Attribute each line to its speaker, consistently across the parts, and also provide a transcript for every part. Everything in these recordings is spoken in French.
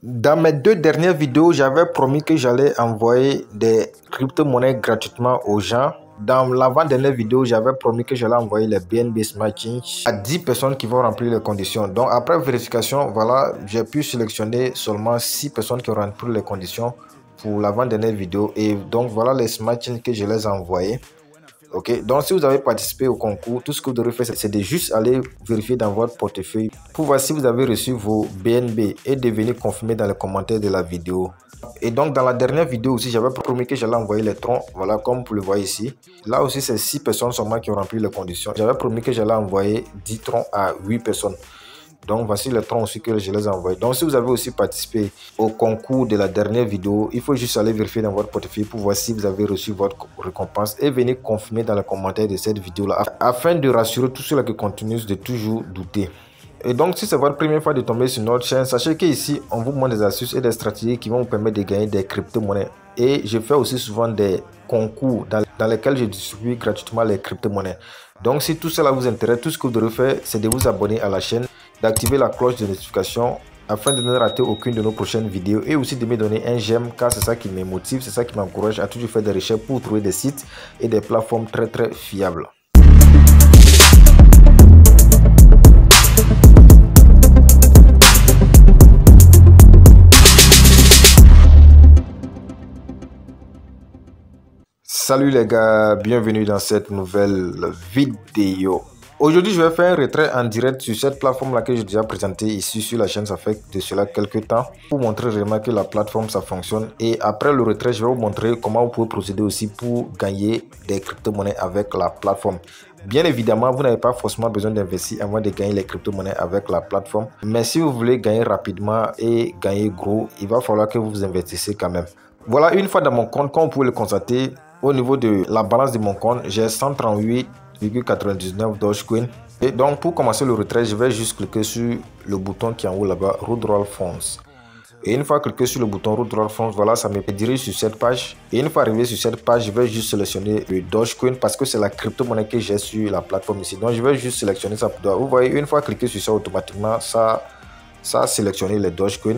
Speaker 1: Dans mes deux dernières vidéos, j'avais promis que j'allais envoyer des crypto-monnaies gratuitement aux gens. Dans l'avant-dernière vidéo, j'avais promis que j'allais envoyer les BNB Smart Change à 10 personnes qui vont remplir les conditions. Donc après vérification, voilà, j'ai pu sélectionner seulement 6 personnes qui ont rempli les conditions pour l'avant-dernière vidéo. Et donc voilà les Smart Change que je les ai envoyés. Ok, donc si vous avez participé au concours, tout ce que vous devez faire, c'est de juste aller vérifier dans votre portefeuille pour voir si vous avez reçu vos BNB et de venir confirmer dans les commentaires de la vidéo. Et donc dans la dernière vidéo aussi, j'avais promis que j'allais envoyer les troncs, voilà, comme vous le voyez ici. Là aussi, c'est 6 personnes seulement qui ont rempli les conditions. J'avais promis que j'allais envoyer 10 troncs à 8 personnes. Donc voici les troncs aussi que je les ai envoyés. Donc si vous avez aussi participé au concours de la dernière vidéo, il faut juste aller vérifier dans votre portefeuille pour voir si vous avez reçu votre récompense et venir confirmer dans les commentaires de cette vidéo là afin de rassurer tous ceux-là qui continuent de toujours douter. Et donc si c'est votre première fois de tomber sur notre chaîne, sachez qu'ici on vous montre des astuces et des stratégies qui vont vous permettre de gagner des crypto-monnaies. Et je fais aussi souvent des concours dans lesquels je distribue gratuitement les crypto-monnaies. Donc si tout cela vous intéresse, tout ce que vous devez faire, c'est de vous abonner à la chaîne, d'activer la cloche de notification afin de ne rater aucune de nos prochaines vidéos et aussi de me donner un j'aime car c'est ça qui me motive, c'est ça qui m'encourage à toujours faire des recherches pour trouver des sites et des plateformes très fiables. Salut les gars, bienvenue dans cette nouvelle vidéo. Aujourd'hui, je vais faire un retrait en direct sur cette plateforme-là que j'ai déjà présenté ici sur la chaîne. Ça fait de cela quelques temps pour montrer vraiment que la plateforme ça fonctionne. Et après le retrait, je vais vous montrer comment vous pouvez procéder aussi pour gagner des crypto-monnaies avec la plateforme. Bien évidemment, vous n'avez pas forcément besoin d'investir avant de gagner les crypto-monnaies avec la plateforme. Mais si vous voulez gagner rapidement et gagner gros, il va falloir que vous vous investissez quand même. Voilà, une fois dans mon compte, comme vous pouvez le constater, au niveau de la balance de mon compte, j'ai 138,99 Dogecoin. Et donc pour commencer le retrait, je vais juste cliquer sur le bouton qui est en haut là-bas, Withdrawal Funds. Et une fois cliqué sur le bouton Withdrawal Funds, voilà, ça me dirige sur cette page. Et une fois arrivé sur cette page, je vais juste sélectionner le Dogecoin parce que c'est la crypto-monnaie que j'ai sur la plateforme ici. Donc je vais juste sélectionner ça. Vous voyez, une fois cliqué sur ça, automatiquement, ça a sélectionné les Dogecoin.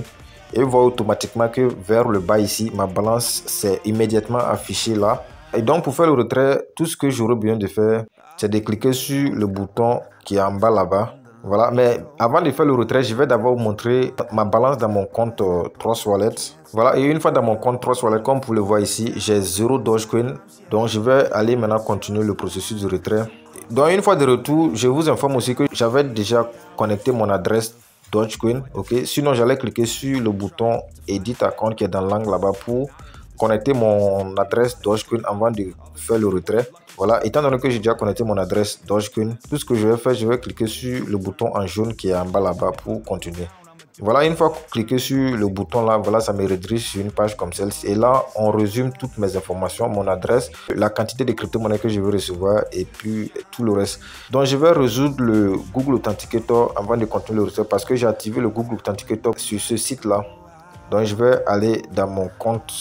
Speaker 1: Et vous voyez automatiquement que vers le bas ici, ma balance s'est immédiatement affichée là. Et donc pour faire le retrait, tout ce que j'aurais besoin de faire, c'est de cliquer sur le bouton qui est en bas là-bas. Voilà, mais avant de faire le retrait, je vais d'abord vous montrer ma balance dans mon compte Trust Wallet. Voilà, et une fois dans mon compte Trust Wallet, comme vous le voyez ici, j'ai 0 Dogecoin. Donc je vais aller maintenant continuer le processus de retrait. Donc une fois de retour, je vous informe aussi que j'avais déjà connecté mon adresse Dogecoin, ok. Sinon, j'allais cliquer sur le bouton Edit Account qui est dans l'angle là-bas pour connecter mon adresse Dogecoin avant de faire le retrait. Voilà, étant donné que j'ai déjà connecté mon adresse Dogecoin, tout ce que je vais faire, je vais cliquer sur le bouton en jaune qui est en bas là-bas pour continuer. Voilà, une fois cliqué sur le bouton là, voilà, ça me redirige sur une page comme celle-ci. Et là, on résume toutes mes informations, mon adresse, la quantité de crypto-monnaies que je veux recevoir et puis tout le reste. Donc, je vais résoudre le Google Authenticator avant de continuer le retrait parce que j'ai activé le Google Authenticator sur ce site-là. Donc, je vais aller dans mon compte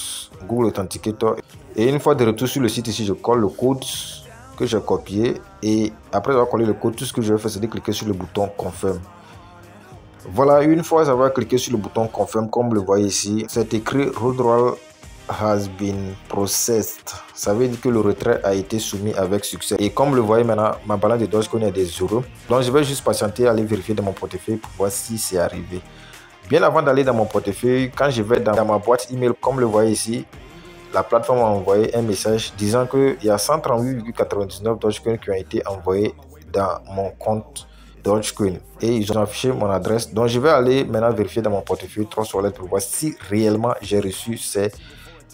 Speaker 1: Google Authenticator. Et une fois de retour sur le site ici, je colle le code que j'ai copié. Et après avoir collé le code, tout ce que je vais faire, c'est de cliquer sur le bouton Confirm. Voilà, une fois avoir cliqué sur le bouton Confirm, comme vous le voyez ici, c'est écrit Withdrawal has been processed. Ça veut dire que le retrait a été soumis avec succès. Et comme vous le voyez maintenant, ma balance de Dogecoin est des 0. Donc je vais juste patienter, aller vérifier dans mon portefeuille pour voir si c'est arrivé. Bien avant d'aller dans mon portefeuille, quand je vais dans ma boîte email, comme vous le voyez ici, la plateforme a envoyé un message disant qu'il y a 138,99 Dogecoin qui ont été envoyés dans mon compte Dogecoin et ils ont affiché mon adresse. Donc je vais aller maintenant vérifier dans mon portefeuille Trust Wallet pour voir si réellement j'ai reçu ces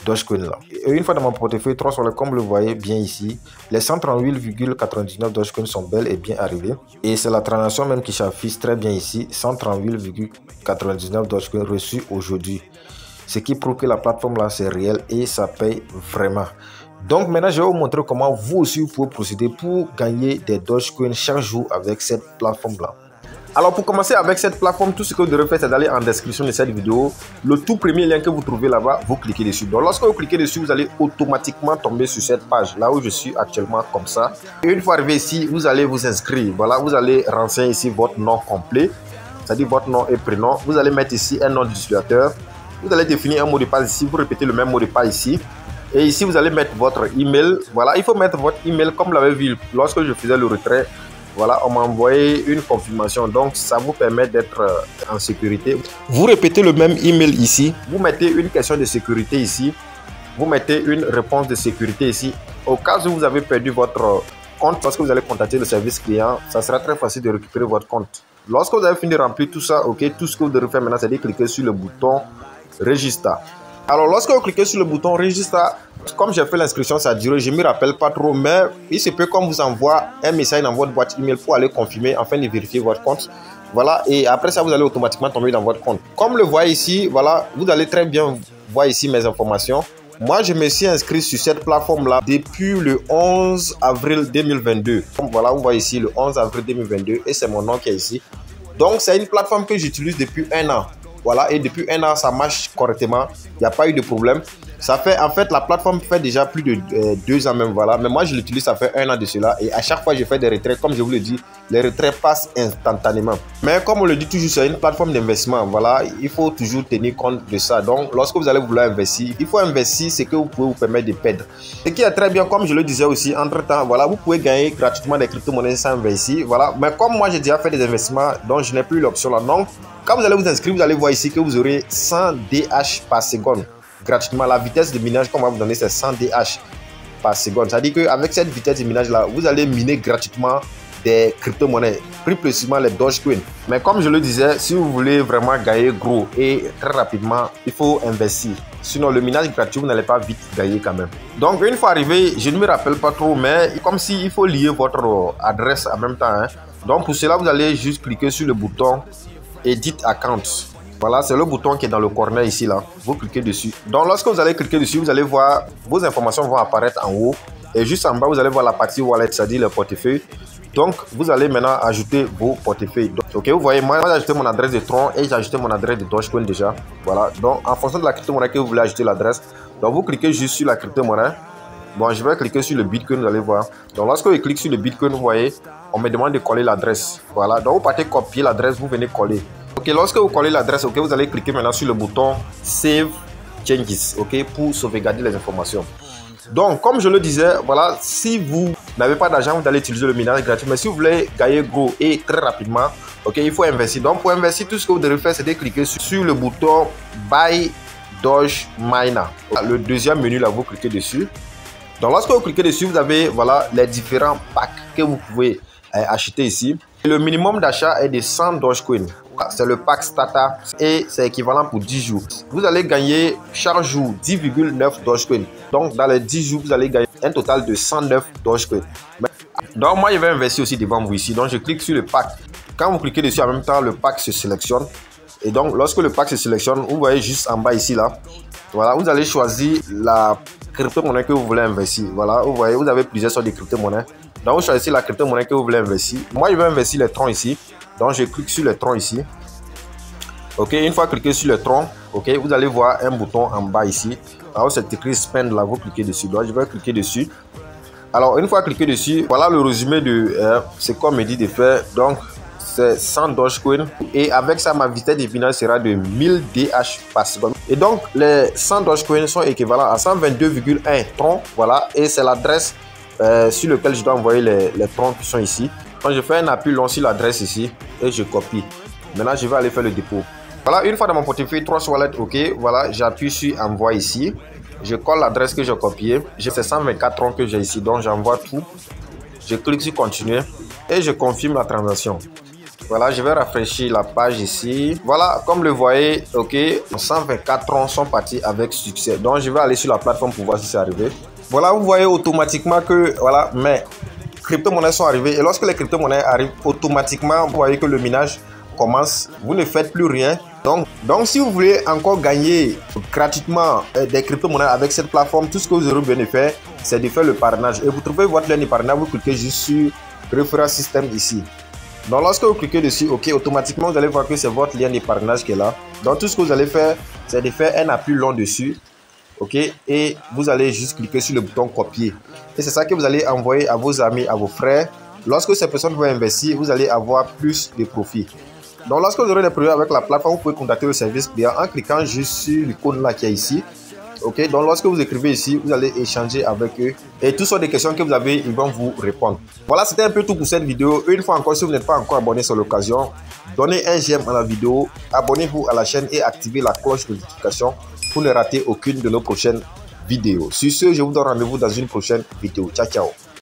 Speaker 1: Dogecoin là. Et une fois dans mon portefeuille Trust Wallet, comme vous le voyez bien ici, les 138,99 Dogecoin sont bel et bien arrivés. Et c'est la transaction même qui s'affiche très bien ici, 138,99 Dogecoin reçus aujourd'hui. Ce qui prouve que la plateforme là c'est réel et ça paye vraiment. Donc maintenant je vais vous montrer comment vous aussi vous pouvez procéder pour gagner des Dogecoin chaque jour avec cette plateforme là. Alors pour commencer avec cette plateforme, tout ce que vous devez faire c'est d'aller en description de cette vidéo. Le tout premier lien que vous trouvez là-bas, vous cliquez dessus. Donc lorsque vous cliquez dessus, vous allez automatiquement tomber sur cette page là où je suis actuellement comme ça. Et une fois arrivé ici, vous allez vous inscrire. Voilà, vous allez renseigner ici votre nom complet. c'est-à-dire votre nom et prénom. Vous allez mettre ici un nom d'utilisateur. Vous allez définir un mot de passe ici. Vous répétez le même mot de passe ici. Et ici, vous allez mettre votre email. Voilà, il faut mettre votre email comme vous l'avez vu lorsque je faisais le retrait. Voilà, on m'a envoyé une confirmation. Donc, ça vous permet d'être en sécurité. Vous répétez le même email ici. Vous mettez une question de sécurité ici. Vous mettez une réponse de sécurité ici. Au cas où vous avez perdu votre compte, lorsque vous allez contacter le service client, ça sera très facile de récupérer votre compte. Lorsque vous avez fini de remplir tout ça, ok, tout ce que vous devez faire maintenant, c'est de cliquer sur le bouton Register. Alors, lorsque vous cliquez sur le bouton Register, comme j'ai fait l'inscription, ça a duré, je ne me rappelle pas trop, mais il se peut qu'on vous envoie un message dans votre boîte email pour aller confirmer afin de vérifier votre compte. Voilà, et après ça, vous allez automatiquement tomber dans votre compte. Comme le voyez ici, voilà, vous allez très bien voir ici mes informations. Moi, je me suis inscrit sur cette plateforme-là depuis le 11 avril 2022. Voilà, vous voyez ici le 11 avril 2022 et c'est mon nom qui est ici. Donc, c'est une plateforme que j'utilise depuis un an. Voilà, et depuis un an, ça marche correctement. Il n'y a pas eu de problème. Ça fait, en fait, la plateforme fait déjà plus de 2 ans même, voilà. Mais moi, je l'utilise, ça fait un an de cela. Et à chaque fois, je fais des retraits, comme je vous le dis, les retraits passent instantanément. Mais comme on le dit toujours, c'est une plateforme d'investissement, voilà. Il faut toujours tenir compte de ça. Donc, lorsque vous allez vouloir investir, il faut investir ce que vous pouvez vous permettre de perdre. Ce qui est très bien, comme je le disais aussi, entre-temps, voilà, vous pouvez gagner gratuitement des crypto-monnaies sans investir, voilà. Mais comme moi, j'ai déjà fait des investissements, donc je n'ai plus l'option là. Donc, quand vous allez vous inscrire, vous allez voir ici que vous aurez 100 DH par seconde. Gratuitement, la vitesse de minage qu'on va vous donner, c'est 100 DH par seconde. C'est-à-dire qu'avec cette vitesse de minage là, vous allez miner gratuitement des crypto-monnaies, plus précisément les Dogecoin. Mais comme je le disais, si vous voulez vraiment gagner gros et très rapidement, il faut investir. Sinon, le minage gratuit, vous n'allez pas vite gagner quand même. Donc, une fois arrivé, je ne me rappelle pas trop, mais comme si il faut lier votre adresse en même temps. Hein. Donc, pour cela, vous allez juste cliquer sur le bouton Edit Account. Voilà, c'est le bouton qui est dans le corner ici là. Vous cliquez dessus. Donc lorsque vous allez cliquer dessus, vous allez voir vos informations vont apparaître en haut. Et juste en bas, vous allez voir la partie wallet, c'est-à-dire le portefeuille. Donc vous allez maintenant ajouter vos portefeuilles. Donc, ok, vous voyez, moi j'ai ajouté mon adresse de Tron et j'ai ajouté mon adresse de Dogecoin déjà. Voilà, donc en fonction de la crypto-monnaie que vous voulez ajouter l'adresse, donc vous cliquez juste sur la crypto-monnaie. Bon, je vais cliquer sur le Bitcoin, vous allez voir. Donc lorsque je clique sur le Bitcoin, vous voyez, on me demande de coller l'adresse. Voilà, donc vous partez copier l'adresse, vous venez coller. Ok, lorsque vous collez l'adresse, ok, vous allez cliquer maintenant sur le bouton Save Changes, ok, pour sauvegarder les informations. Donc, comme je le disais, voilà, si vous n'avez pas d'argent, vous allez utiliser le minage gratuit. Mais si vous voulez gagner gros et très rapidement, ok, il faut investir. Donc, pour investir, tout ce que vous devez faire, c'est de cliquer sur le bouton Buy Doge Miner. Le deuxième menu, là, vous cliquez dessus. Donc, lorsque vous cliquez dessus, vous avez, voilà, les différents packs que vous pouvez acheter ici. Et le minimum d'achat est de 100 Dogecoin. C'est le pack Starter et c'est équivalent pour 10 jours. Vous allez gagner chaque jour 10,9 Dogecoin. Donc, dans les 10 jours, vous allez gagner un total de 109 Dogecoin. Donc, moi, je vais investir aussi devant vous ici. Donc, je clique sur le pack. Quand vous cliquez dessus, en même temps, le pack se sélectionne. Et donc, lorsque le pack se sélectionne, vous voyez juste en bas ici, là. Voilà, vous allez choisir la crypto-monnaie que vous voulez investir. Voilà, vous voyez, vous avez plusieurs sortes de crypto-monnaies. Donc, vous choisissez la crypto-monnaie que vous voulez investir. Moi, je vais investir les troncs ici. Donc, je clique sur les troncs ici. Ok, une fois cliqué sur le tronc, ok, vous allez voir un bouton en bas ici. Alors, c'est écrit Spend là, vous cliquez dessus. Donc, je vais cliquer dessus. Alors, une fois cliqué dessus, voilà le résumé de ce qu'on me dit de faire. Donc, c'est 100 Dogecoin. Et avec ça, ma vitesse de minage sera de 1000 DH par seconde. Et donc, les 100 Dogecoin sont équivalents à 122,1 troncs. Voilà, et c'est l'adresse sur laquelle je dois envoyer les troncs qui sont ici. Donc, je fais un appui long sur l'adresse ici et je copie. Maintenant, je vais aller faire le dépôt. Voilà, une fois dans mon portefeuille, 3 Wallet, ok. Voilà, j'appuie sur envoi ici. Je colle l'adresse que j'ai copiée. J'ai ces 124 troncs que j'ai ici, donc j'envoie tout. Je clique sur continuer et je confirme la transaction. Voilà, je vais rafraîchir la page ici. Voilà, comme le voyez, ok, 124 troncs sont partis avec succès. Donc, je vais aller sur la plateforme pour voir si c'est arrivé. Voilà, vous voyez automatiquement que, voilà, mes crypto-monnaies sont arrivées. Et lorsque les crypto-monnaies arrivent, automatiquement, vous voyez que le minage commence. Vous ne faites plus rien. Donc si vous voulez encore gagner gratuitement des crypto-monnaies avec cette plateforme, tout ce que vous aurez besoin de faire, c'est de faire le parrainage. Et vous trouvez votre lien de parrainage, vous cliquez juste sur Referral System ici. Donc lorsque vous cliquez dessus, ok, automatiquement vous allez voir que c'est votre lien de parrainage qui est là. Donc tout ce que vous allez faire, c'est de faire un appui long dessus. Ok, et vous allez juste cliquer sur le bouton copier. Et c'est ça que vous allez envoyer à vos amis, à vos frères. Lorsque ces personnes vont investir, vous allez avoir plus de profit. Donc lorsque vous aurez des problèmes avec la plateforme, vous pouvez contacter le service client en cliquant juste sur l'icône là qui est ici. Ok, donc lorsque vous écrivez ici, vous allez échanger avec eux et toutes sortes de questions que vous avez, ils vont vous répondre. Voilà, c'était un peu tout pour cette vidéo. Une fois encore, si vous n'êtes pas encore abonné sur l'occasion, donnez un j'aime à la vidéo, abonnez-vous à la chaîne et activez la cloche de notification pour ne rater aucune de nos prochaines vidéos. Sur ce, je vous donne rendez-vous dans une prochaine vidéo. Ciao, ciao.